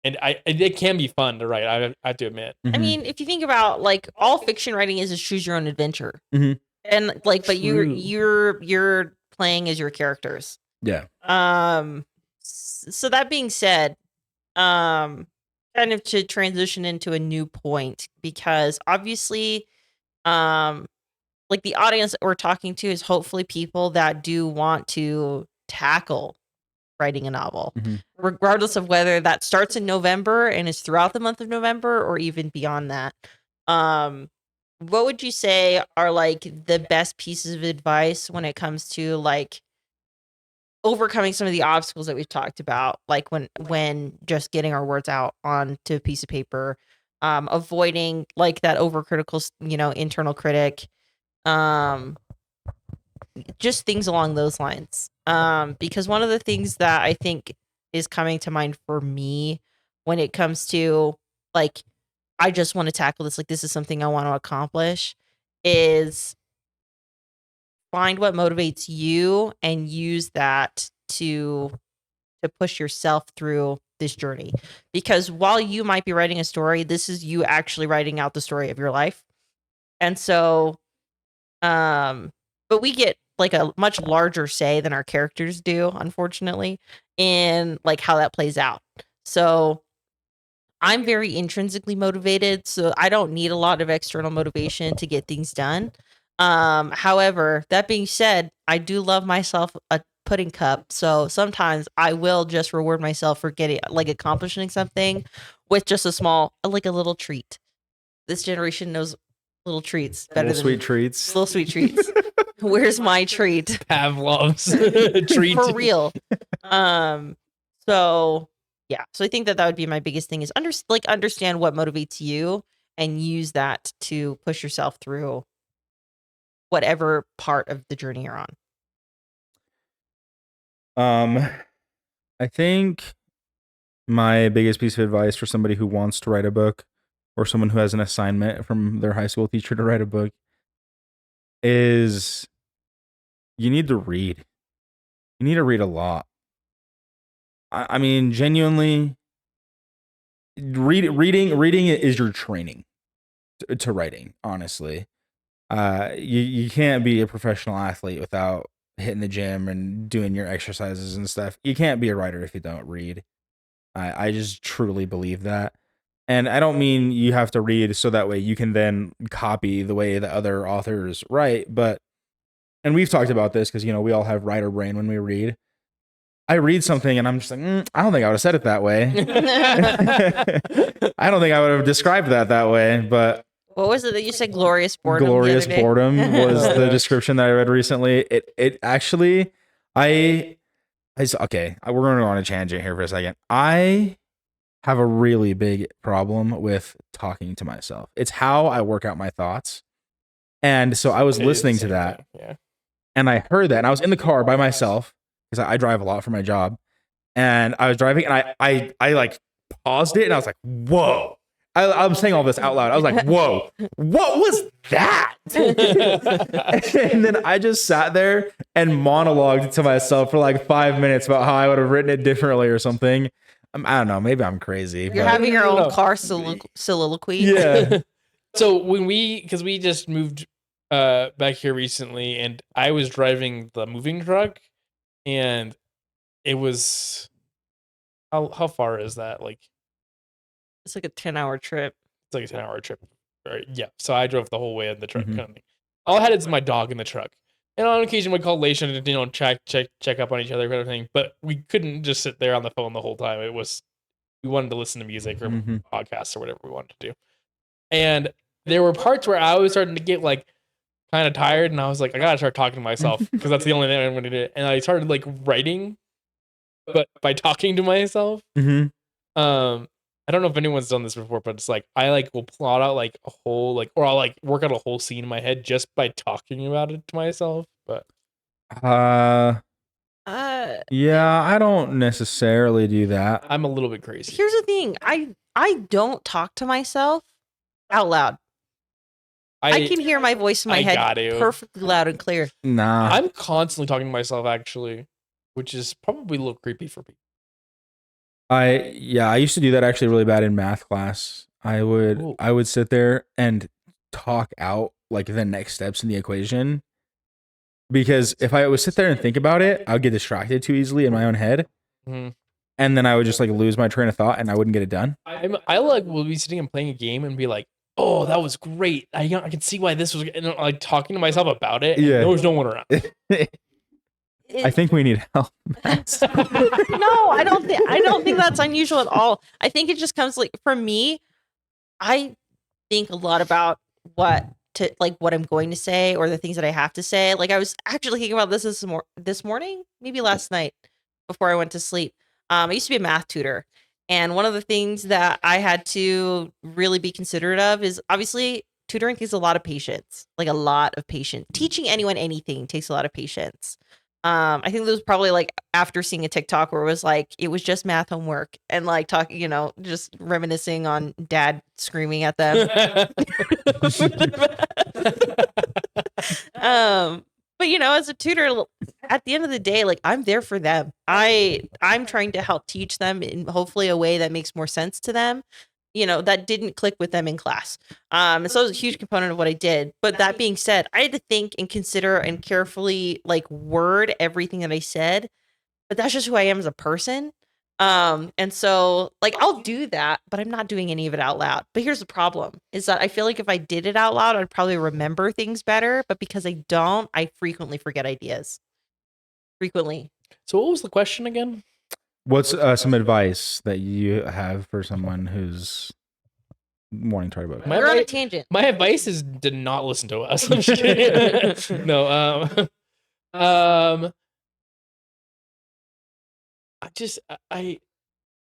And it can be fun to write. I have to admit. I Mhm. mean, if you think about like all fiction writing is choose your own adventure. Mhm. And like, but True. you're playing as your characters. Yeah. So that being said, kind of to transition into a new point, because obviously, like the audience that we're talking to is hopefully people that do want to tackle writing a novel, Mhm. regardless of whether that starts in November and is throughout the month of November or even beyond that. What would you say are like the best pieces of advice when it comes to like overcoming some of the obstacles that we've talked about, like when just getting our words out onto a piece of paper, avoiding like that overcritical, internal critic, just things along those lines. Because one of the things that I think is coming to mind for me when it comes to like, I just want to tackle this, like this is something I want to accomplish, is find what motivates you and use that to push yourself through this journey. Because while you might be writing a story, this is you actually writing out the story of your life. And so but we get like a much larger say than our characters do, unfortunately, in like how that plays out. So I'm very intrinsically motivated, so I don't need a lot of external motivation to get things done. However, that being said, I do love myself a pudding cup, so sometimes I will just reward myself for getting like accomplishing something with just a small, like a little treat. This generation knows little treats better Little than sweet treats. little sweet treats. Where's my treat? Pavlov's treat. For real. So yeah, so I think that would be my biggest thing is understand what motivates you and use that to push yourself through whatever part of the journey you're on. I think my biggest piece of advice for somebody who wants to write a book or someone who has an assignment from their high school teacher to write a book is you need to read. You need to read a lot. I mean, genuinely, reading is your training to writing, honestly. You can't be a professional athlete without hitting the gym and doing your exercises and stuff. You can't be a writer if you don't read. I just truly believe that. And I don't mean you have to read so that way you can then copy the way that other authors write, but, and we've talked about this because, we all have writer brain when we read. I read something and I'm just like, I don't think I would have said it that way. I don't think I would have described that way, but What was it that you said? Glorious boredom. glorious the other day? boredom was Oh, the gosh. description that I read recently. It actually, I Okay, we're going to go on a tangent here for a second. I have a really big problem with talking to myself. It's how I work out my thoughts. And so I was It is the listening to same that, thing, Yeah. and I heard that, and I was in the car by myself because I drive a lot for my job. And I was driving, and I like paused it, and I was like, "Whoa!" I'm saying all this out loud. I was like, "Whoa, what was that?" And then I just sat there and monologued to myself for like 5 minutes about how I would have written it differently or something. I don't know. Maybe I'm crazy. You're but- having your No, own no. car soliloquy. yeah. So when because we just moved back here recently, and I was driving the moving truck, and it was how far is that? Like It's like a 10-hour trip. it's like a 10-hour trip. Right? Yeah. So I drove the whole way in the truck. Mhm. Kind of thing. All I had is my dog in the truck. And on occasion we call Leisha to check up on each other kind of thing. But we couldn't just sit there on the phone the whole time. We wanted to listen to music or Mhm. podcasts or whatever we wanted to do. And there were parts where I was starting to get like kind of tired, and I was like, I gotta start talking to myself because that's the only thing I'm gonna do. And I started like writing, but by talking to myself. Mhm. I don't know if anyone's done this before, but it's like I like will plot out like a whole or I'll like work out a whole scene in my head just by talking about it to myself. But Uh, Yeah, I don't necessarily do that. I'm a little bit crazy. here's the thing. I don't talk to myself out loud. I can hear my voice in my I head got to. perfectly loud and clear. Nah. I'm constantly talking to myself actually, which is probably a little creepy for people. I used to do that actually really bad in math class. Ooh. I would sit there and talk out like the next steps in the equation. Because if I would sit there and think about it, I would get distracted too easily in my own head. Mhm. And then I would just like lose my train of thought and I wouldn't get it done. I like will be sitting and playing a game and be like, "Oh, that was great! I can see why this was." And like talking to myself about it. And Yeah. there was no one around. I think we need help. No, I don't think that's unusual at all. I think it just comes like for me, I think a lot about what I'm going to say or the things that I have to say. Like I was actually thinking about this morning, maybe last night before I went to sleep. I used to be a math tutor, and one of the things that I had to really be considerate of is obviously tutoring takes a lot of patience, like a lot of patience. Teaching anyone anything takes a lot of patience. I think this was probably like after seeing a TikTok where it was like it was just math homework and like talking, just reminiscing on dad screaming at them. But as a tutor, at the end of the day, like I'm there for them. I'm trying to help teach them in hopefully a way that makes more sense to them. That didn't click with them in class. So it was a huge component of what I did. But that being said, I had to think and consider and carefully like word everything that I said. But that's just who I am as a person. And so like I'll do that, but I'm not doing any of it out loud. But here's the problem is that I feel like if I did it out loud, I'd probably remember things better. But because I don't, I frequently forget ideas. Frequently. So what was the question again? What's some advice that you have for someone who's wanting to try about? My We're on a advice- tangent. My advice is to not listen to us. I'm just kidding. No,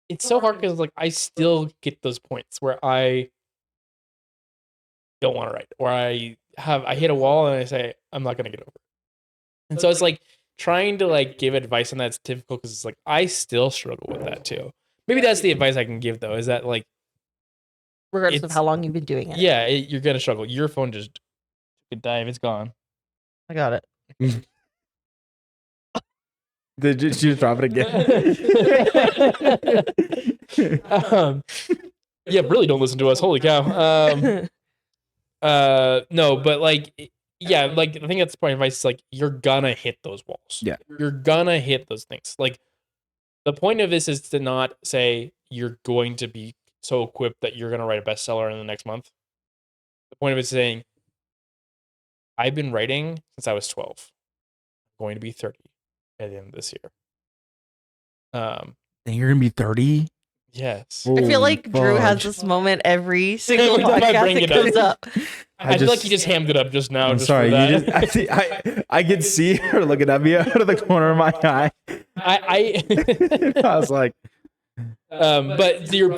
it's so hard because like I still get those points where I don't want to write, or I hit a wall and I say I'm not gonna get over it. And so it's like trying to like give advice on that's difficult because it's like I still struggle with that too. Maybe that's the advice I can give though, is that like Regardless of it's- how long you've been doing it. yeah, you're gonna struggle. Your phone just took a dive, it's gone. I got it. Did you just drop it again? Yeah, really don't listen to us. Holy cow. No, but like yeah, like I think that's the point of advice is like you're gonna hit those walls. Yeah. You're gonna hit those things. Like the point of this is to not say you're going to be so equipped that you're gonna write a bestseller in the next month. The point of it is saying I've been writing since I was 12. I'm going to be 30 at the end of this year. And you're gonna be 30? Yes. I feel like Drew has this. this moment every single Every time I podcast bring that it up. comes up. I feel like you just hammed it up just now. I'm just sorry. For that. You just, I could see her looking at me out of the corner of my eye. I was like, but your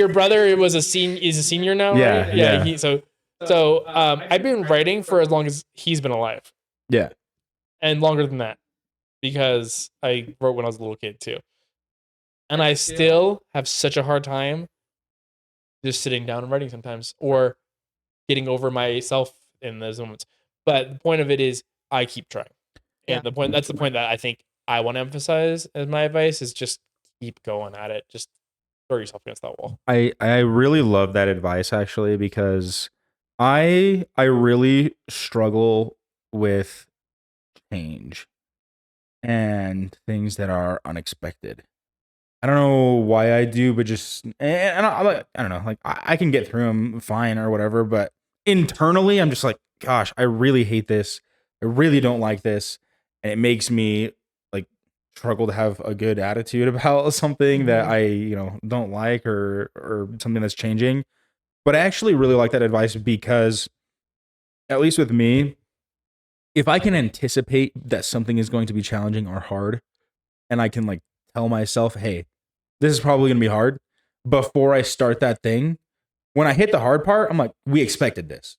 brother was a senior now, Yeah, right? yeah. So I've been writing for as long as he's been alive, yeah, and longer than that, because I wrote when I was a little kid too, and I still have such a hard time just sitting down and writing sometimes, or getting over myself in those moments. But the point of it is, I keep trying, and Yeah. that's the point that I think I want to emphasize as my advice is just keep going at it. Just throw yourself against that wall. I really love that advice actually because I really struggle with change and things that are unexpected. I don't know why I do, but just and I'm like I don't know, like I can get through them fine or whatever, but internally I'm just like, gosh, I really hate this. I really don't like this, and it makes me like struggle to have a good attitude about something that I don't like or something that's changing. But I actually really like that advice because at least with me, if I can anticipate that something is going to be challenging or hard, and I can like tell myself, hey, this is probably gonna be hard before I start that thing. When I hit the hard part, I'm like, we expected this.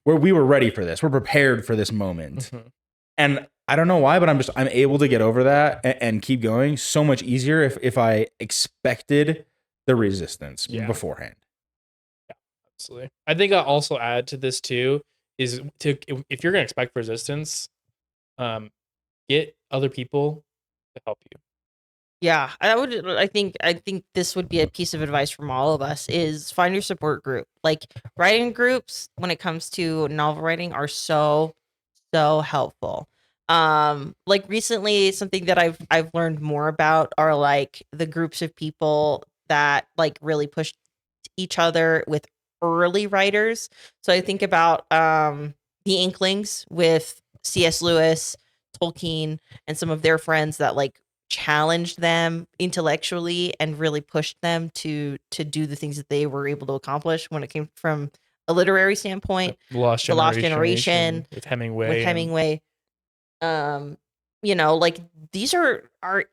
We were ready for this. We're prepared for this moment. Mhm. And I don't know why, but I'm able to get over that and keep going so much easier if I expected the resistance Yeah. beforehand. Absolutely. I think I'll also add to this too is if you're gonna expect resistance, get other people to help you. Yeah, I think this would be a piece of advice from all of us is find your support group. Like writing groups when it comes to novel writing are so helpful. Like recently something that I've learned more about are like the groups of people that like really push each other with early writers. So I think about the Inklings with C.S. Lewis, Tolkien, and some of their friends that like challenged them intellectually and really pushed them to do the things that they were able to accomplish when it came from a literary standpoint. The Lost The Lost Generation with Hemingway. with Hemingway. Like these are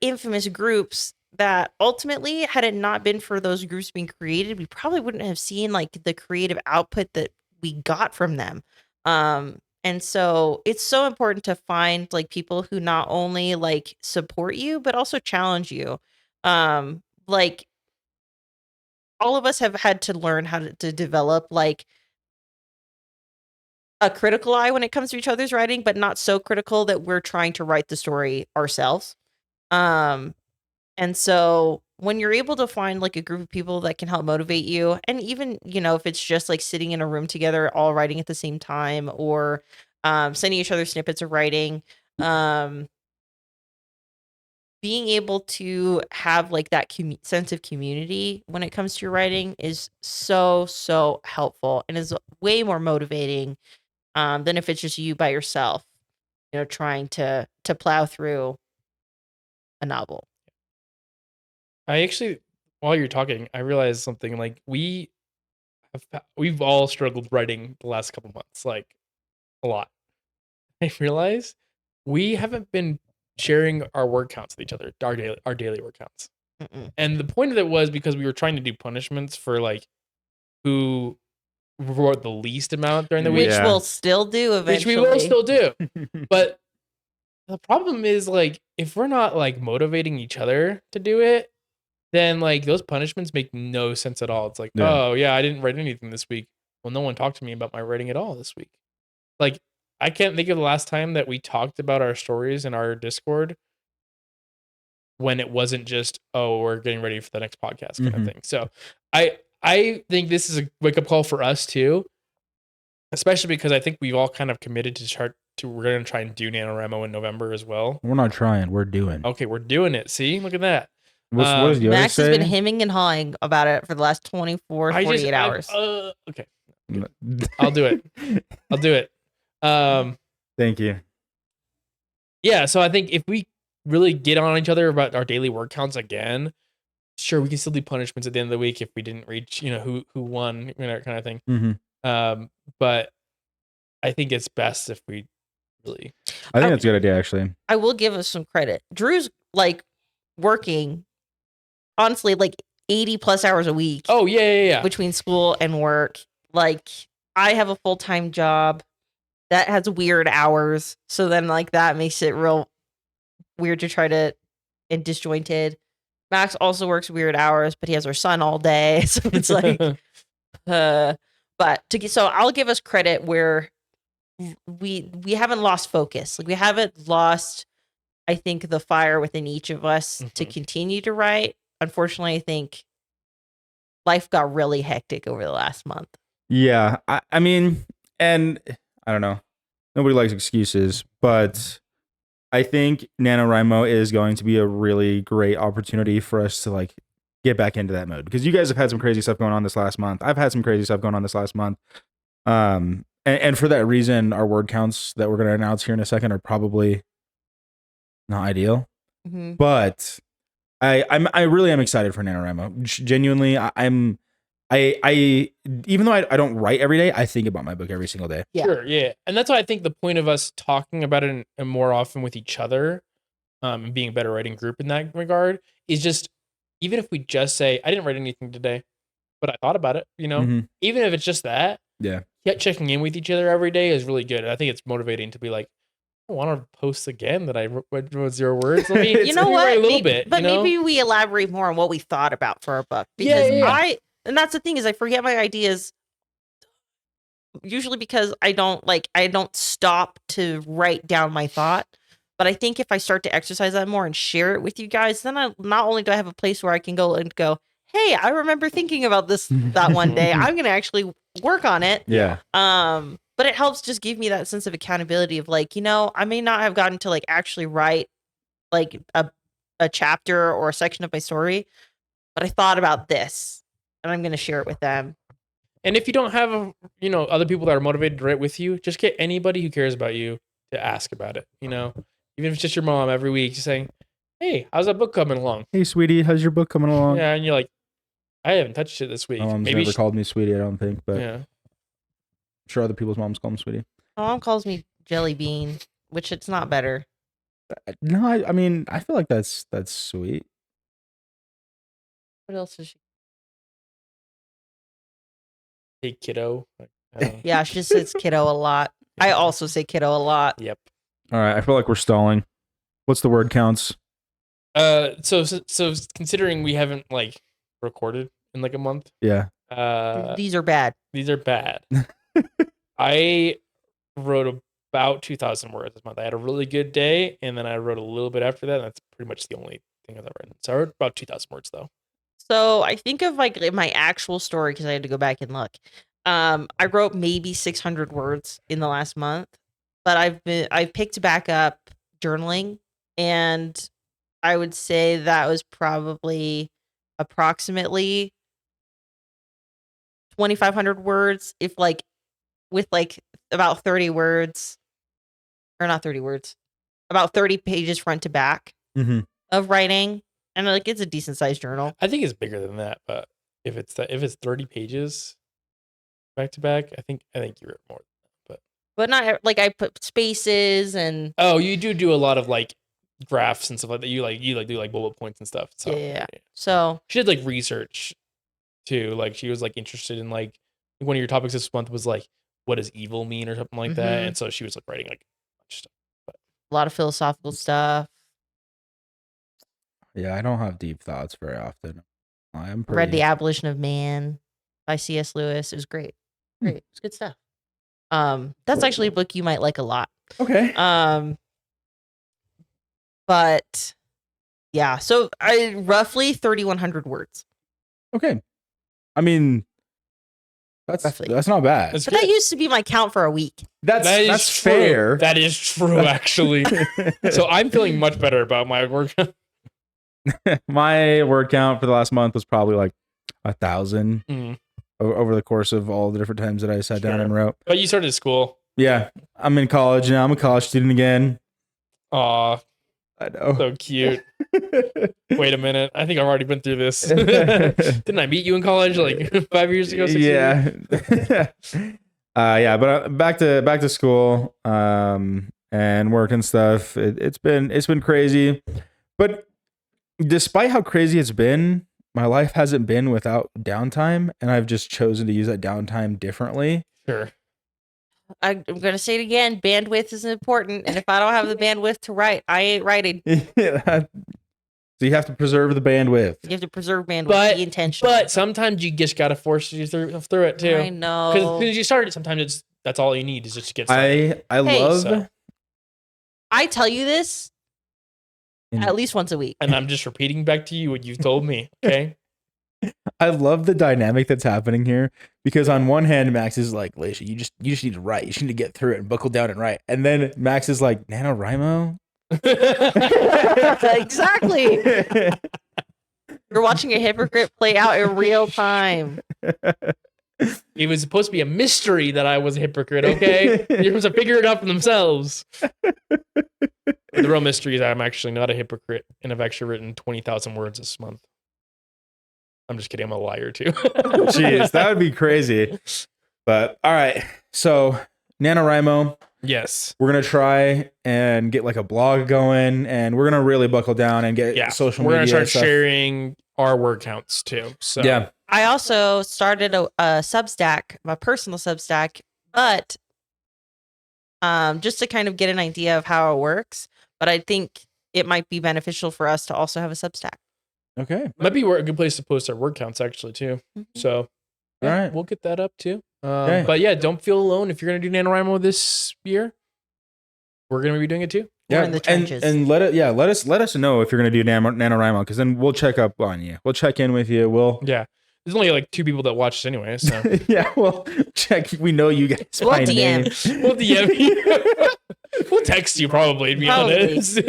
infamous groups that ultimately, had it not been for those groups being created, we probably wouldn't have seen like the creative output that we got from them. And so it's so important to find like people who not only like support you but also challenge you. Like all of us have had to learn how to develop like a critical eye when it comes to each other's writing, but not so critical that we're trying to write the story ourselves. Um, and so when you're able to find like a group of people that can help motivate you, and even, if it's just like sitting in a room together, all writing at the same time, or sending each other snippets of writing, um, being able to have like that sense of community when it comes to your writing is so helpful and is way more motivating than if it's just you by yourself, trying to plow through a novel. I actually, while you're talking, I realized something. Like we've all struggled writing the last couple months, like a lot. I realized we haven't been sharing our word counts with each other, our daily word counts. Mm-mm. And the point of it was because we were trying to do punishments for like who wrote the least amount during the week, Which Yeah. we'll still do which eventually. we will still do. But the problem is like if we're not like motivating each other to do it, then like those punishments make no sense at all. It's like, Yeah. oh yeah, I didn't write anything this week. Well, no one talked to me about my writing at all this week. Like I can't think of the last time that we talked about our stories in our Discord when it wasn't just, oh, we're getting ready for the next podcast kind of Mhm. thing. So I think this is a wake up call for us too, especially because I think we've all kind of committed we're going to try and do NaNoWriMo in November as well. We're not trying. We're doing. Okay, we're doing it. See, look at that. What does Yoda Max say? has been hemming and hawing about it for the last 24, 48 hours. Okay, I'll do it. I'll do it. Thank you. Yeah, so I think if we really get on each other about our daily word counts again, sure, we can still do punishments at the end of the week if we didn't reach, who won, kind of thing. Mhm. But I think it's best if we really. I think that's a good idea, actually. I will give us some credit. Drew's like working, honestly, like 80 plus hours a week Oh yeah. between school and work. Like I have a full-time job that has weird hours. So then like that makes it real weird to try to and disjointed. Max also works weird hours, but he has our son all day. So it's like so I'll give us credit where we haven't lost focus. Like we haven't lost, I think, the fire within each of us to continue to write. Unfortunately, I think life got really hectic over the last month. Yeah. I mean, and I don't know. Nobody likes excuses, but I think NaNoWriMo is going to be a really great opportunity for us to like get back into that mode, because you guys have had some crazy stuff going on this last month. I've had some crazy stuff going on this last month. And for that reason, our word counts that we're going to announce here in a second are probably not ideal. Mm-hmm. But I really am excited for NaNoWriMo. Genuinely, I even though I don't write every day, I think about my book every single day. Yeah. Sure, yeah. And that's why I think the point of us talking about it and more often with each other, and being a better writing group in that regard, is just, even if we just say, I didn't write anything today, but I thought about it, Mhm. even if it's just that, Yeah. checking in with each other every day is really good. And I think it's motivating to be like, I want to post again that I wrote 0 words. Let me, You know what? rewrite a little Maybe- bit. But you know? maybe we elaborate more on what we thought about for our book. Yeah, Because yeah. and that's the thing, is I forget my ideas usually because I don't stop to write down my thought. But I think if I start to exercise that more and share it with you guys, then not only do I have a place where I can go, hey, I remember thinking about this that one day. I'm gonna actually work on it. Yeah. But it helps just give me that sense of accountability of like, I may not have gotten to like actually write like a chapter or a section of my story, but I thought about this and I'm gonna share it with them. And if you don't have, other people that are motivated to write with you, just get anybody who cares about you to ask about it. Even if it's just your mom every week, just saying, "Hey, how's that book coming along?" Hey, sweetie, how's your book coming along? Yeah, and you're like, "I haven't touched it this week." My mom's Maybe never called me sweetie, I don't think, but yeah. I'm sure other people's moms call me sweetie. My mom calls me Jelly Bean, which it's not better. No, I mean, I feel like that's sweet. What else is she? Hey, kiddo. Like, I don't know. Yeah, she just says kiddo a lot. I also say kiddo a lot. Yep. All right, I feel like we're stalling. What's the word counts? So considering we haven't like recorded in like a month, Yeah. These are bad. these are bad. I wrote about 2,000 words this month. I had a really good day, and then I wrote a little bit after that. And that's pretty much the only thing I've written. So I wrote about 2,000 words though. So I think of like my actual story because I had to go back and look. I wrote maybe 600 words in the last month, but I've picked back up journaling, and I would say that was probably approximately 2,500 words, if like with like about 30 words, or not 30 words, about 30 pages front to back Mm-hmm. of writing, and like it's a decent sized journal. I think it's bigger than that, but if it's 30 pages back to back, I think you wrote more. But not like I put spaces and Oh, you do a lot of like graphs and stuff like that. You do like bullet points and stuff. So Yeah. So she did like research too. Like she was like interested in like one of your topics this month was like, what does evil mean or something like that. Mhm. And so she was like writing like a bunch of stuff. a lot of philosophical stuff. Yeah, I don't have deep thoughts very often. I'm Read The pretty. Abolition of Man by C.S. Lewis. It was great. Great. It's good stuff. That's actually a book you might like a lot. Okay. But yeah, so I roughly 3,100 words. Okay. I mean, Roughly. that's not bad. That's But that used to be my count for a week. That's That is true. fair. That is true, actually. So I'm feeling much better about my work. My word count for the last month was probably like 1,000 Mm. over the course of all the different times that I sat down Sure. and wrote. But you started school. Yeah, I'm in college now. I'm a college student again. Aw. I know. So cute. Wait a minute. I think I've already been through this. Didn't I meet you in college like 5 years ago? 6 years ago? Yeah. Yeah, but back to school and work and stuff. It's been crazy, but despite how crazy it's been, my life hasn't been without downtime, and I've just chosen to use that downtime differently. Sure. I'm gonna say it again. Bandwidth is important, and if I don't have the bandwidth to write, I ain't writing. So you have to preserve the bandwidth. You have to preserve bandwidth. But be intentional. But sometimes you just gotta force you through it too. I know. Because as soon as you start it, sometimes that's all you need is just to get started. I love so- I tell you this Mm. at least once a week. And I'm just repeating back to you what you've told me. Okay. I love the dynamic that's happening here because on one hand, Max is like, Laisha, you just need to write. You just need to get through it and buckle down and write. And then Max is like, NaNoWriMo? Exactly. You're watching a hypocrite play out in real time. It was supposed to be a mystery that I was a hypocrite, okay? You're supposed to figure it out for themselves. The real mystery is I'm actually not a hypocrite, and I've actually written 20,000 words this month. I'm just kidding. I'm a liar, too. Jeez, that would be crazy. But all right. So, NaNoWriMo, Yes. we're going to try and get like a blog going, and we're going to really buckle down and get Yeah. social We're media. going to start stuff. sharing our word counts, too. So Yeah. I also started a Substack, my personal Substack, but just to kind of get an idea of how it works. But I think it might be beneficial for us to also have a Substack. Okay. might be a good place to post our word counts, actually, too. So All right. we'll get that up, too. Okay. But yeah, don't feel alone. If you're going to do NaNoWriMo this year, we're going to be doing it, too. We're in the trenches. And let us know if you're going to do NaNoWriMo, because then we'll check up on you. We'll check in with you. We'll Yeah. There's only like 2 people that watch this anyway, so yeah, we'll check. We know you guys We'll by DM. name. we'll DM you. We'll text you probably, to be Probably. honest.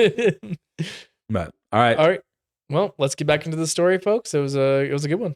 But all right. All right. Well, let's get back into the story, folks. It was a good one.